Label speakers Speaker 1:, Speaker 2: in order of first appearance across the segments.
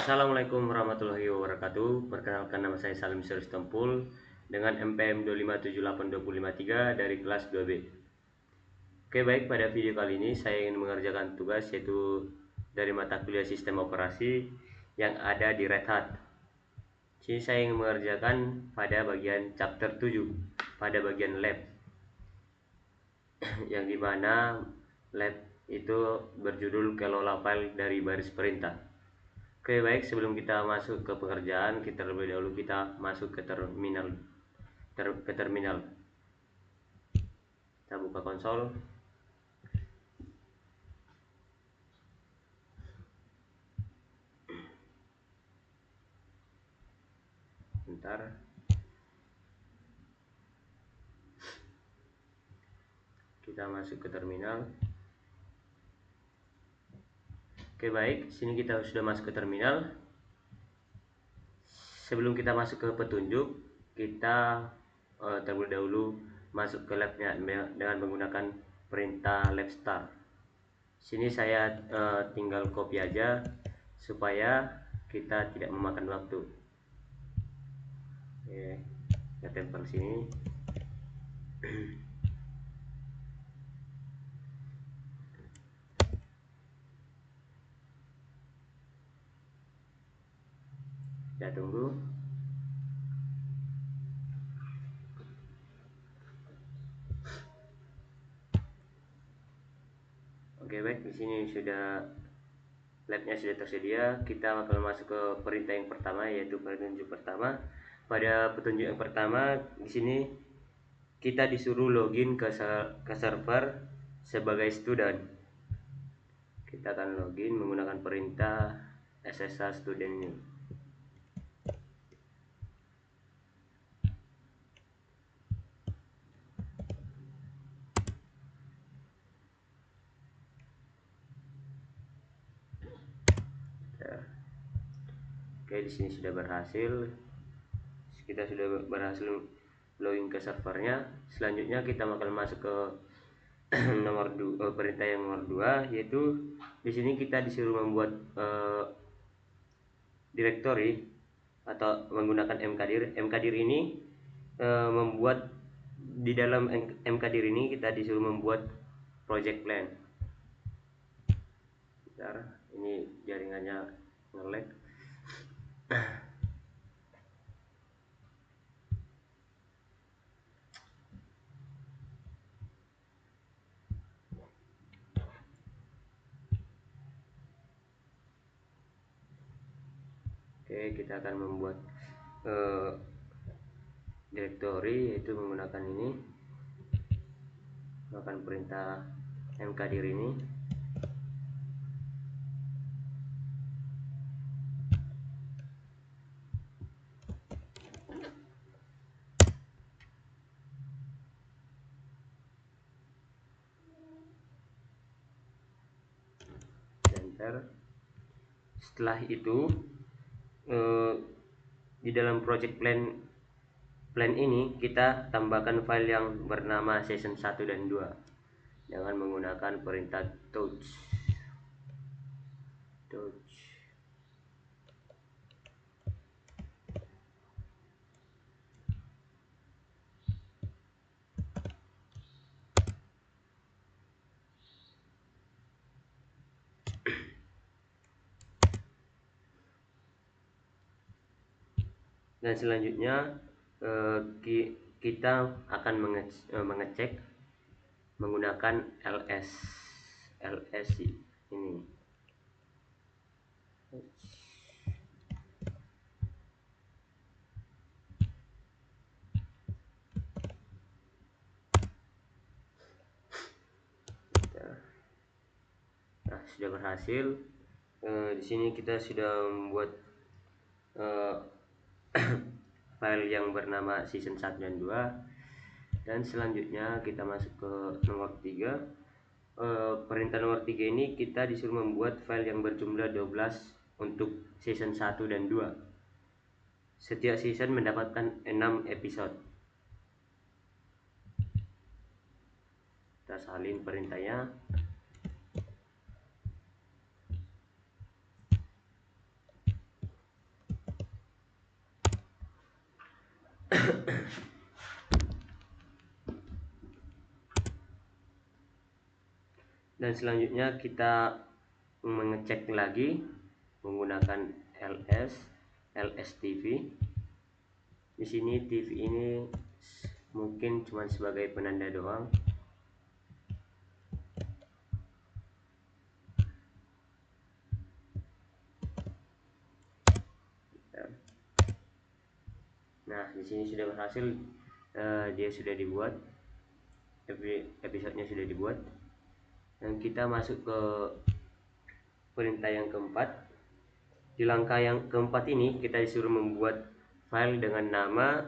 Speaker 1: Assalamualaikum warahmatullahi wabarakatuh. Perkenalkan, nama saya Salim Serius Tempul dengan MPM 2578253 dari kelas 2B. Oke, baik, pada video kali ini saya ingin mengerjakan tugas yaitu dari mata kuliah Sistem Operasi yang ada di Red Hat. Sini saya ingin mengerjakan pada bagian chapter 7, pada bagian lab. Yang dimana lab itu berjudul kelola file dari baris perintah. Oke, baik, sebelum kita masuk ke pekerjaan, kita terlebih dahulu kita masuk ke terminal. Kita buka konsol. Bentar. Kita masuk ke terminal. Oke, baik, sini kita sudah masuk ke terminal. Sebelum kita masuk ke petunjuk, kita terlebih dahulu masuk ke labnya dengan menggunakan perintah lab start. Sini saya tinggal copy aja supaya kita tidak memakan waktu. Oke, kita tempel sini. Kita tunggu. Oke, baik, di sini sudah labnya sudah tersedia. Kita akan masuk ke perintah yang pertama, yaitu petunjuk pertama. Pada petunjuk yang pertama di sini kita disuruh login ke server sebagai student. Kita akan login menggunakan perintah SSH student ini. Oke, di sini sudah berhasil. Kita sudah berhasil login ke servernya. Selanjutnya kita bakal masuk ke perintah yang nomor 2, yaitu di sini kita disuruh membuat directory atau menggunakan mkdir. Mkdir ini membuat di dalam mkdir ini kita disuruh membuat project plan. Bentar, ini jaringannya nge-lag. Oke, kita akan membuat directory, yaitu menggunakan ini, menggunakan perintah mkdir ini. Enter. Setelah itu di dalam project plan ini kita tambahkan file yang bernama season 1 dan 2 dengan menggunakan perintah touch. Dan selanjutnya kita akan mengecek menggunakan ls ini. Nah, sudah berhasil. Di sini kita sudah membuat file yang bernama season 1 dan 2. Dan selanjutnya kita masuk ke nomor 3. Perintah nomor 3 ini kita disuruh membuat file yang berjumlah 12 untuk season 1 dan 2. Setiap season mendapatkan 6 episode. Kita salin perintahnya. Dan selanjutnya kita mengecek lagi menggunakan ls TV. Di sini TV ini mungkin cuma sebagai penanda doang. Nah, di sini sudah berhasil, dia sudah dibuat, episodenya sudah dibuat. Dan kita masuk ke perintah yang keempat. Di langkah yang keempat ini kita disuruh membuat file dengan nama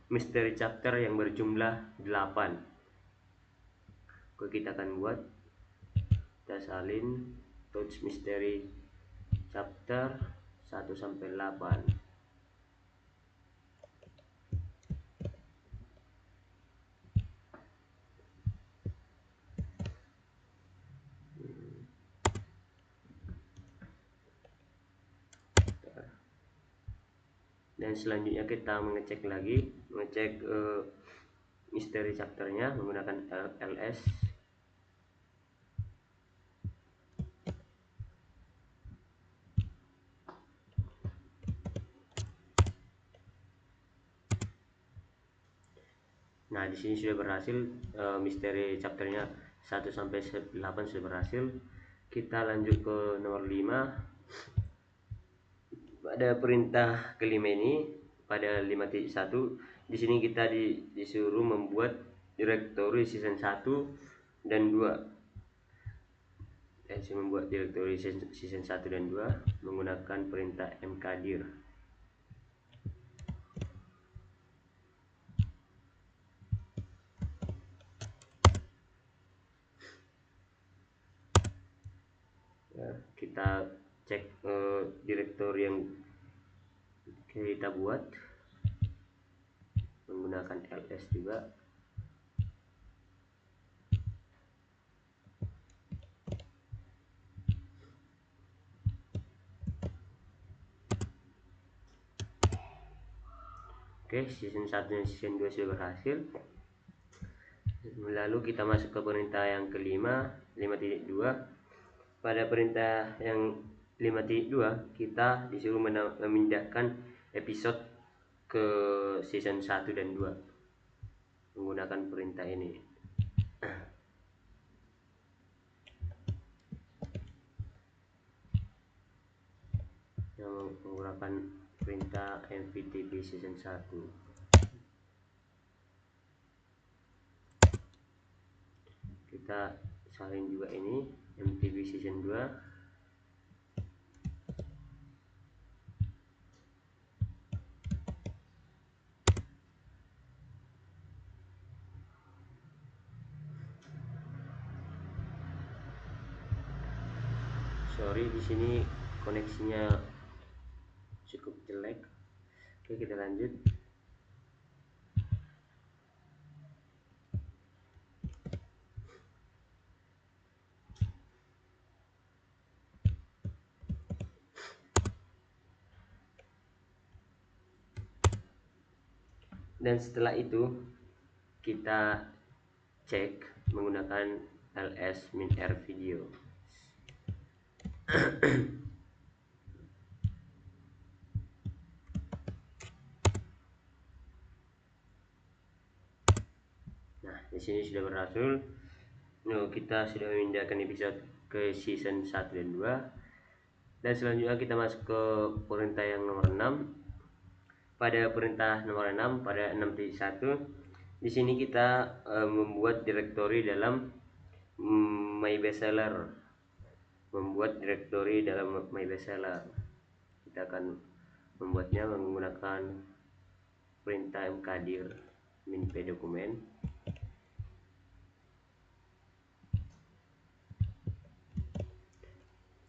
Speaker 1: mystery chapter yang berjumlah 8. Kita akan buat, kita salin touch mystery chapter 1 sampai 8. Dan selanjutnya kita mengecek misteri chapternya menggunakan ls. Nah, di sini sudah berhasil, misteri chapternya 1 sampai 8 sudah berhasil. Kita lanjut ke nomor 5. Pada perintah kelima ini, pada 5.1, di sini kita disuruh membuat directory season 1 dan 2. Saya membuat directory season 1 dan 2 menggunakan perintah mkdir. Ya, kita cek directory yang kita buat menggunakan ls juga. Oke, season 1 dan season 2 sudah berhasil. Lalu kita masuk ke perintah yang kelima, 5.2. Pada perintah yang 5.2 kita disuruh memindahkan episode ke season 1 dan 2 menggunakan perintah ini. Yang menggunakan perintah mvtp season 1. Kita salin juga ini mtp season 2. Sorry, di sini koneksinya cukup jelek. Oke, kita lanjut. Dan setelah itu kita cek menggunakan ls-r video. Nah, di sini sudah berhasil. Kita sudah memindahkan episode ke season 1 dan 2. Dan selanjutnya kita masuk ke perintah yang nomor 6. Pada perintah nomor 6, pada 6.1, di sini kita membuat directory dalam my bestseller. Kita akan membuatnya menggunakan perintah mkdir min p dokumen.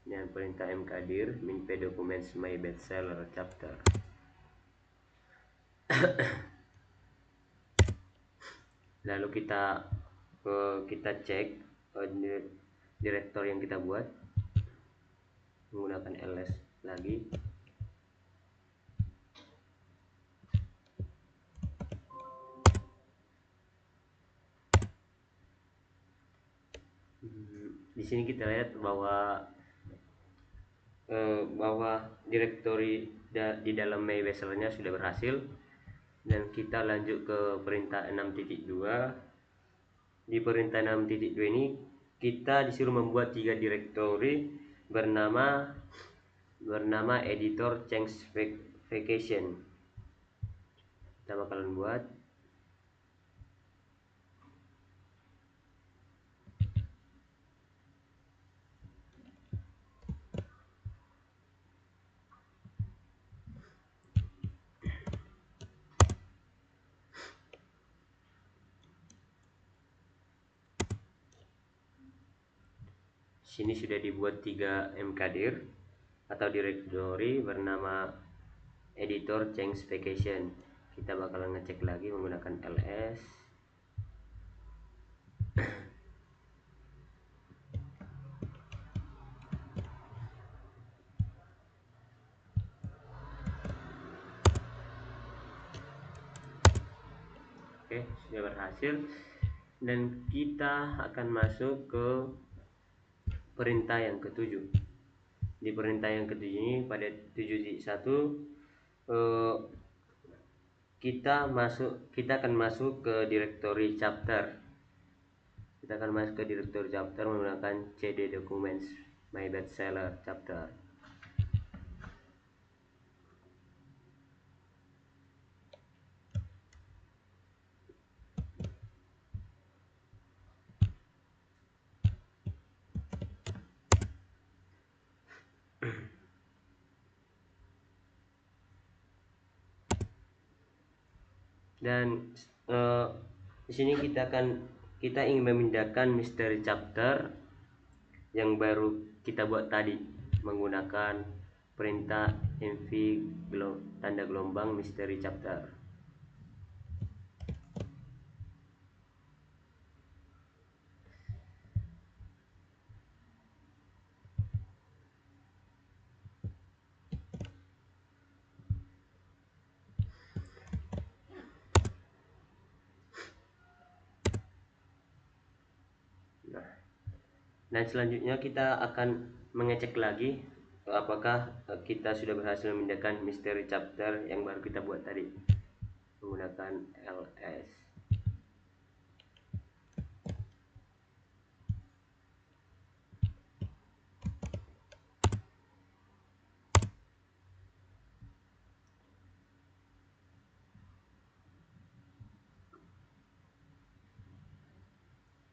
Speaker 1: Dan perintah mkdir min p documents my bestseller chapter. Lalu kita cek directory yang kita buat menggunakan ls lagi. Di sini kita lihat bahwa direktori di dalam My Wrestlernya sudah berhasil, dan kita lanjut ke perintah 6.2. Di perintah 6.2 ini kita disuruh membuat 3 direktori bernama editor change vacation. Kita bakalan buat. Sini sudah dibuat 3 mkdir atau directory bernama editor change vacation. Kita bakalan ngecek lagi menggunakan ls. Oke, sudah berhasil, dan kita akan masuk ke perintah yang ketujuh. Di perintah yang ketujuh ini pada 7.1 kita akan masuk ke directory chapter. Kita akan masuk ke directory chapter menggunakan cd documents my bestseller chapter. Dan di sini kita ingin memindahkan mystery chapter yang baru kita buat tadi menggunakan perintah mv tanda gelombang mystery chapter. Dan selanjutnya kita akan mengecek lagi apakah kita sudah berhasil memindahkan mystery chapter yang baru kita buat tadi menggunakan ls.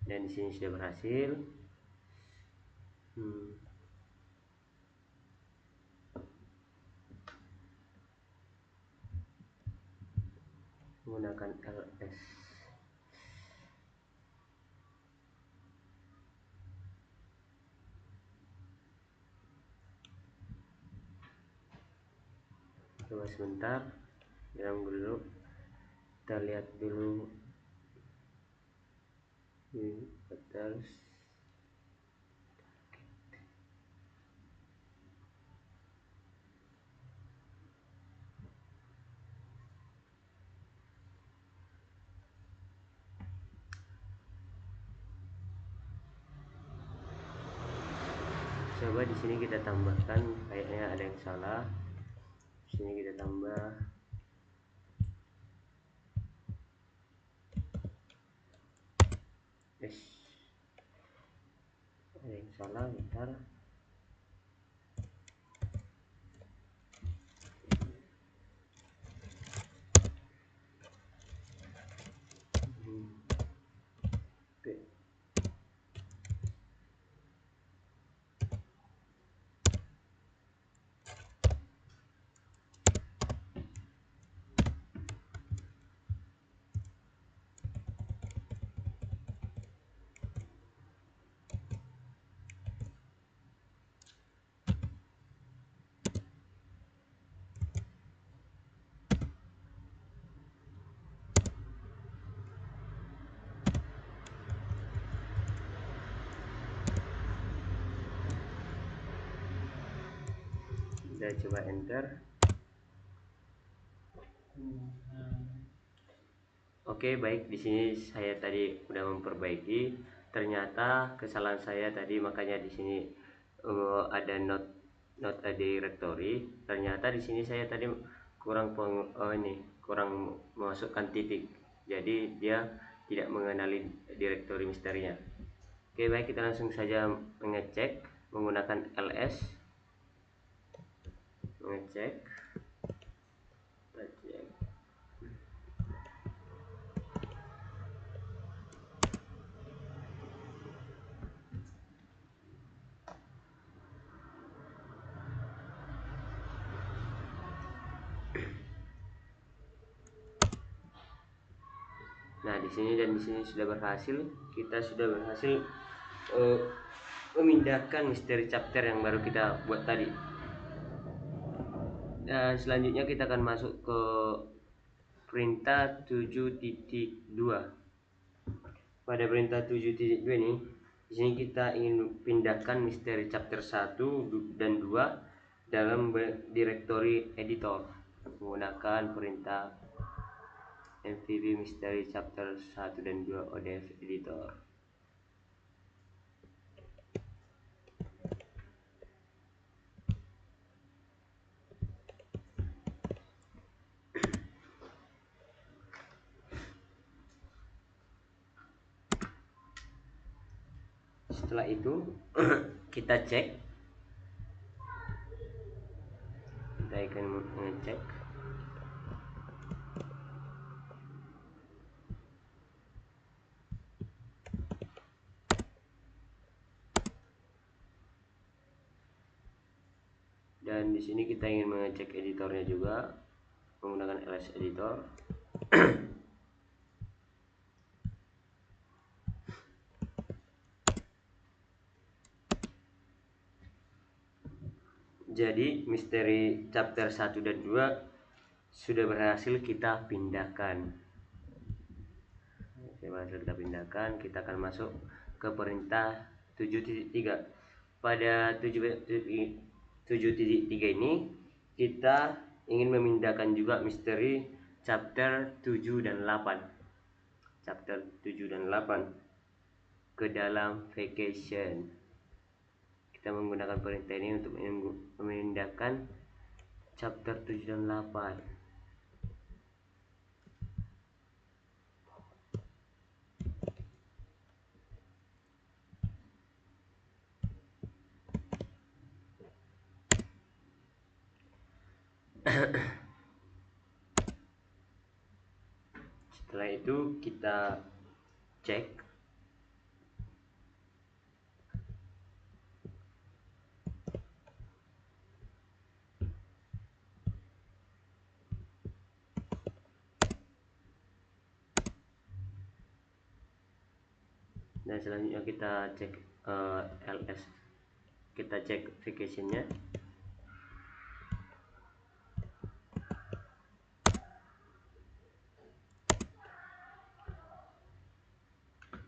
Speaker 1: Dan di sini sudah berhasil. Menggunakan ls. Coba sebentar dalam dulu, kita lihat dulu terus. Coba di sini kita tambahkan, kayaknya ada yang salah. Di sini kita tambah ada yang salah, bentar. Oke. Kita coba enter. Oke, baik, di sini saya tadi udah memperbaiki. ternyata kesalahan saya tadi, makanya di sini ada not a directory. Ternyata di sini saya tadi kurang kurang memasukkan titik, jadi dia tidak mengenali directory misterinya. Oke, baik, kita langsung saja mengecek menggunakan ls. Mengecek, kita cek. Nah, di sini dan di sini sudah berhasil. Kita sudah berhasil memindahkan misteri chapter yang baru kita buat tadi. Dan selanjutnya kita akan masuk ke perintah 7.2. Pada perintah 7.2 ini, di sini kita ingin pindahkan misteri chapter 1 dan 2 dalam directory editor menggunakan perintah mvb misteri chapter 1 dan 2 odf editor. Setelah itu kita cek, kita akan mengecek. Dan di sini kita ingin mengecek editornya juga menggunakan ls editor. Jadi misteri chapter 1 dan 2 sudah berhasil kita pindahkan. Kita akan masuk ke perintah 7.3. Pada 7.3 ini kita ingin memindahkan juga misteri chapter 7 dan 8. Chapter 7 dan 8 ke dalam vacation. Kita menggunakan perintah ini untuk memindahkan chapter 7 dan 8. Setelah itu kita cek. Dan selanjutnya kita cek ls, kita cek vacationnya.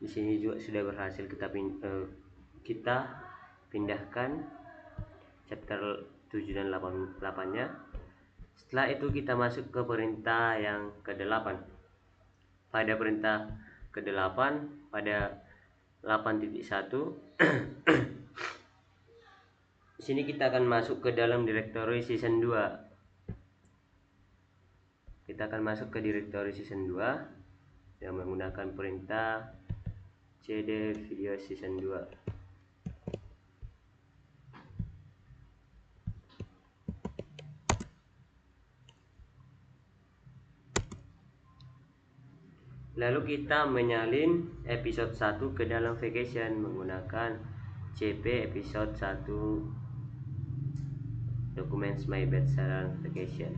Speaker 1: Di sini juga sudah berhasil kita pindahkan chapter 7 dan 8-nya. Setelah itu kita masuk ke perintah yang ke-8. Pada perintah ke-8 pada 8.1 di sini kita akan masuk ke dalam directory season 2. Kita akan masuk ke directory season 2 yang menggunakan perintah cd video season 2. Lalu kita menyalin episode 1 ke dalam vacation menggunakan cp episode 1 documents my bachelor vacation.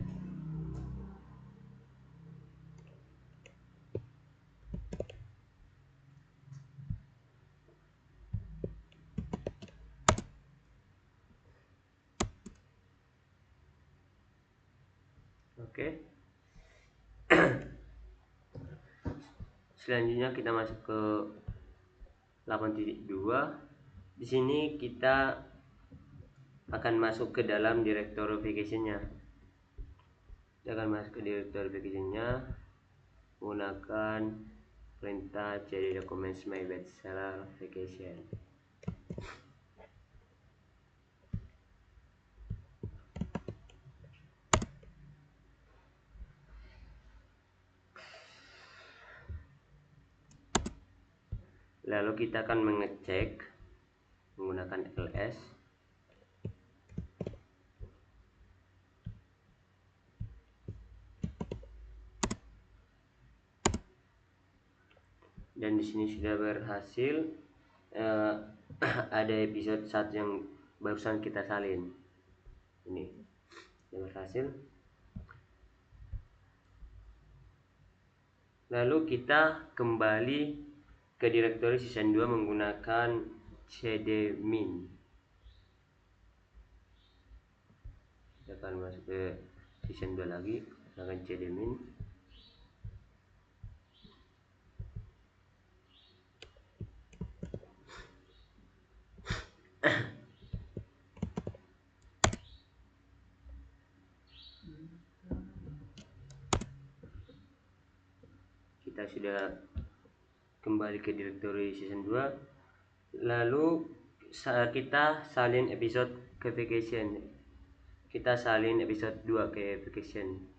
Speaker 1: Oke. Selanjutnya kita masuk ke 8.2. Di sini kita akan masuk ke dalam directory vacation-nya. Kita akan masuk ke directory vacation-nya menggunakan perintah cd documents my bestseller vacation. Lalu kita akan mengecek menggunakan ls. Dan di sini sudah berhasil. Ada episode 1 yang barusan kita salin. Ini sudah berhasil. Lalu kita kembali ke direktori season 2 menggunakan cdmin. Kita akan masuk ke season 2 lagi, gunakan cdmin. Kita sudah kembali ke direktori season 2. Lalu kita salin episode ke vacation. Kita salin episode 2 ke vacation.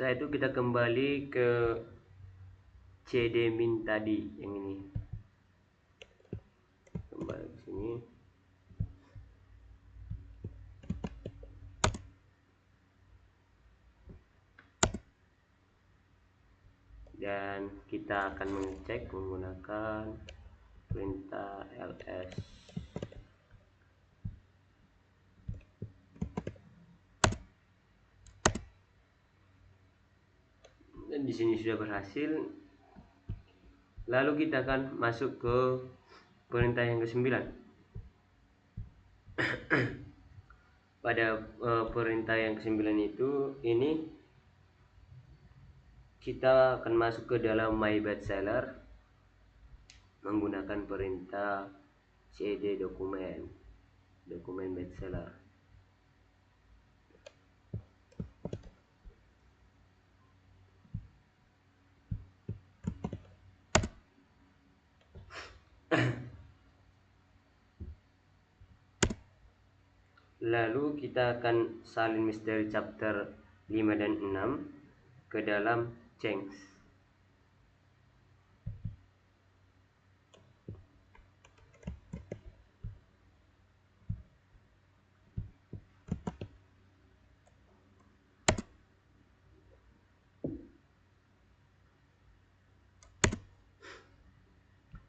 Speaker 1: Setelah itu kita kembali ke cdmin tadi yang ini. Kembali ke sini. Dan kita akan mengecek menggunakan perintah ls. Dan di sini sudah berhasil. Lalu kita akan masuk ke perintah yang ke-9. Pada perintah yang ke-9 itu ini kita akan masuk ke dalam my bestseller menggunakan perintah cd dokumen bestseller. Lalu kita akan salin misteri chapter 5 dan 6 ke dalam change.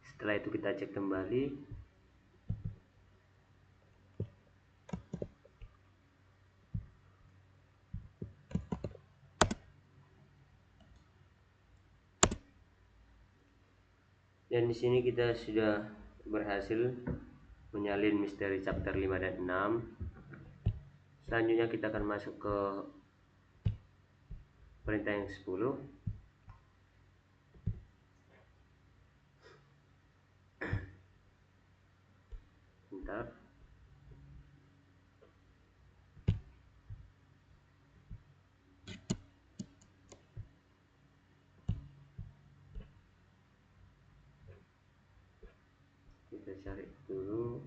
Speaker 1: Setelah itu kita cek kembali. Dan di sini kita sudah berhasil menyalin misteri chapter 5 dan 6. Selanjutnya kita akan masuk ke perintah yang 10. Bentar. Kita cari dulu.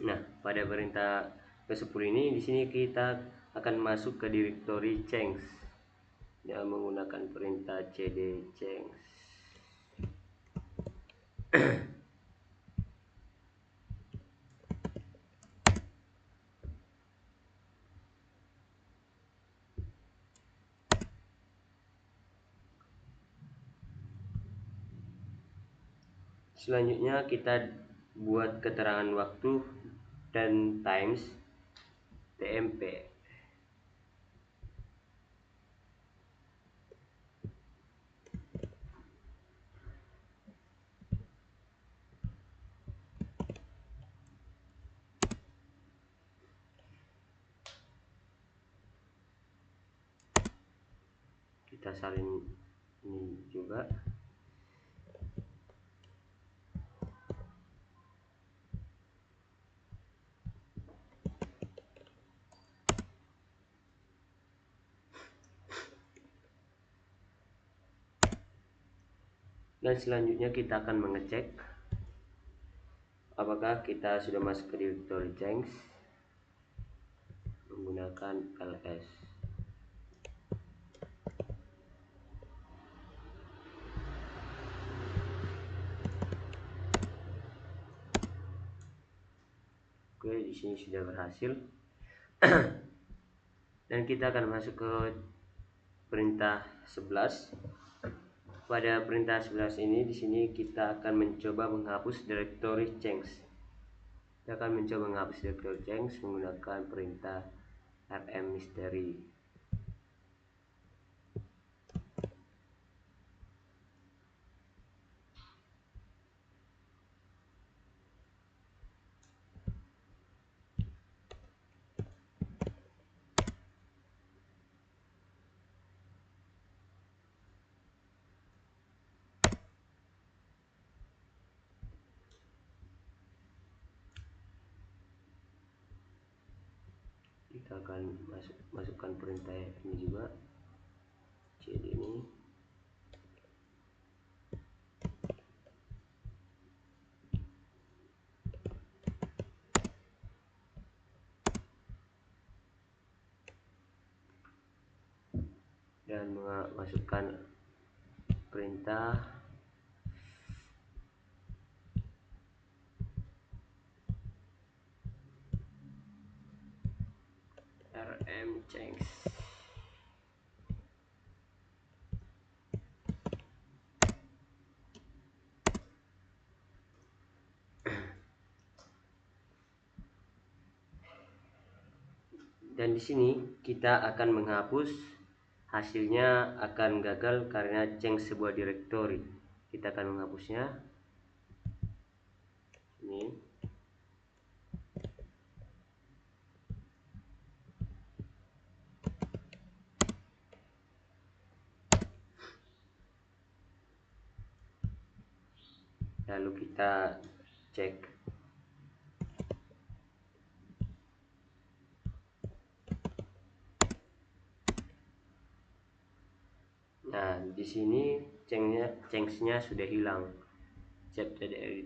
Speaker 1: Nah, pada perintah ke-10 ini di sini kita akan masuk ke directory change dengan menggunakan perintah cd change. Selanjutnya kita buat keterangan waktu dan times tmp. salin ini juga. Dan selanjutnya kita akan mengecek apakah kita sudah masuk ke directory change menggunakan ls. Oke, di sini sudah berhasil. Dan kita akan masuk ke perintah 11. Pada perintah 11 ini, di sini kita akan mencoba menghapus directory change. Kita akan mencoba menghapus directory change menggunakan perintah rm mystery. Kita akan masukkan perintah ini juga, cd ini. Dan memasukkan perintah rm change. Dan di sini kita akan menghapus, hasilnya akan gagal karena change sebuah directory. Kita akan menghapusnya ini. Lalu kita cek. Nah, di sini change-nya sudah hilang. Chat dari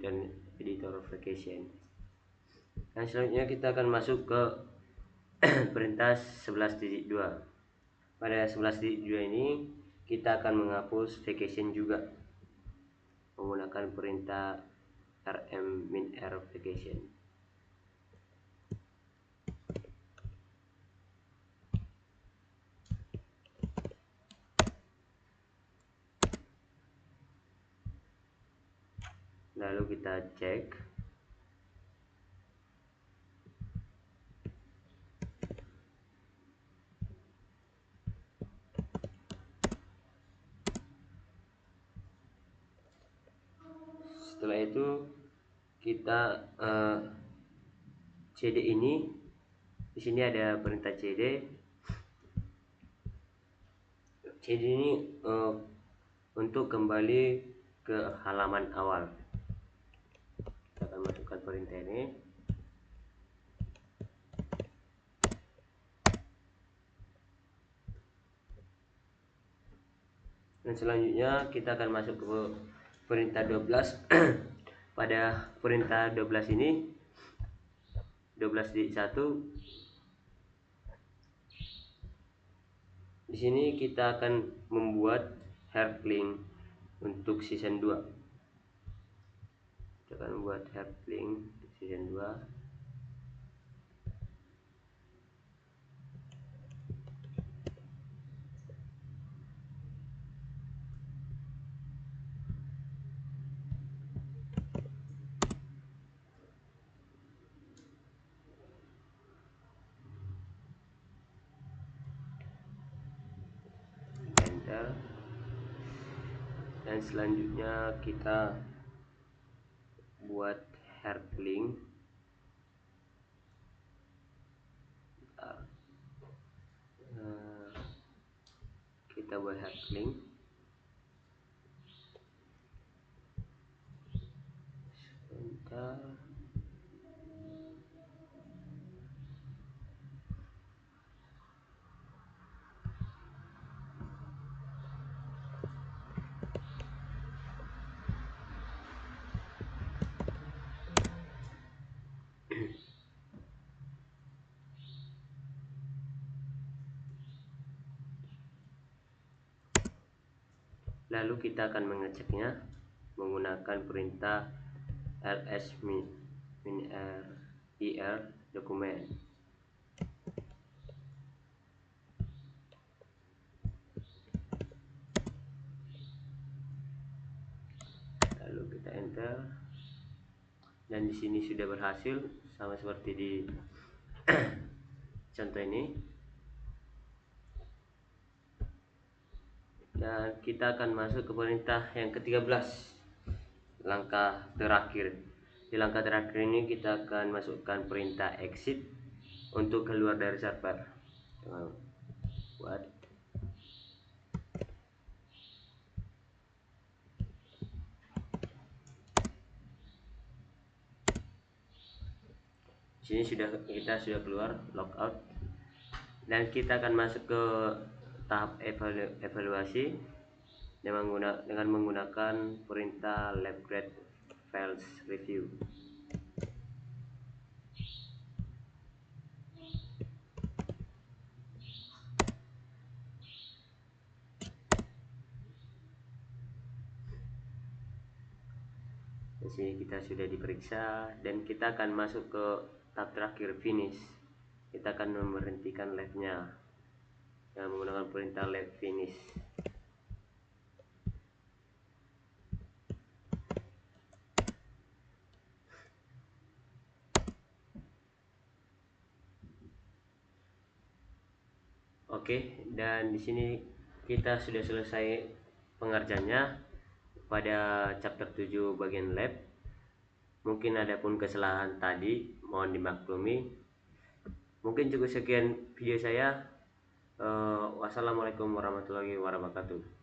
Speaker 1: editor application. Dan selanjutnya kita akan masuk ke perintah 11.2. Pada 11.2 ini kita akan menghapus vacation juga menggunakan perintah rm-min-r vacation. Lalu kita cek. Setelah itu kita cd ini, di sini ada perintah cd. Cd ini untuk kembali ke halaman awal. Kita akan masukkan perintah ini. Dan selanjutnya kita akan masuk ke perintah 12. Pada perintah 12 ini 12.1, di sini kita akan membuat hard link untuk season 2. Kita akan membuat hard link untuk season 2. Enter. Dan selanjutnya kita buat hard link. Kita buat hard link. Sebentar. Lalu kita akan mengeceknya menggunakan perintah ls-ir dokumen. Lalu kita enter, dan di sini sudah berhasil sama seperti di contoh ini. Dan kita akan masuk ke perintah yang ke-13, langkah terakhir. Di langkah terakhir ini kita akan masukkan perintah exit untuk keluar dari server. Buat sini kita sudah keluar logout, dan kita akan masuk ke tahap evaluasi dengan menggunakan perintah labgrade files review. Di sini kita sudah diperiksa dan kita akan masuk ke tahap terakhir, finish. Kita akan memberhentikan live-nya dengan menggunakan perintah live finish. Oke, dan di sini kita sudah selesai pengerjaannya pada chapter 7 bagian lab. Mungkin ada pun kesalahan tadi, mohon dimaklumi. Mungkin cukup sekian video saya. Wassalamualaikum warahmatullahi wabarakatuh.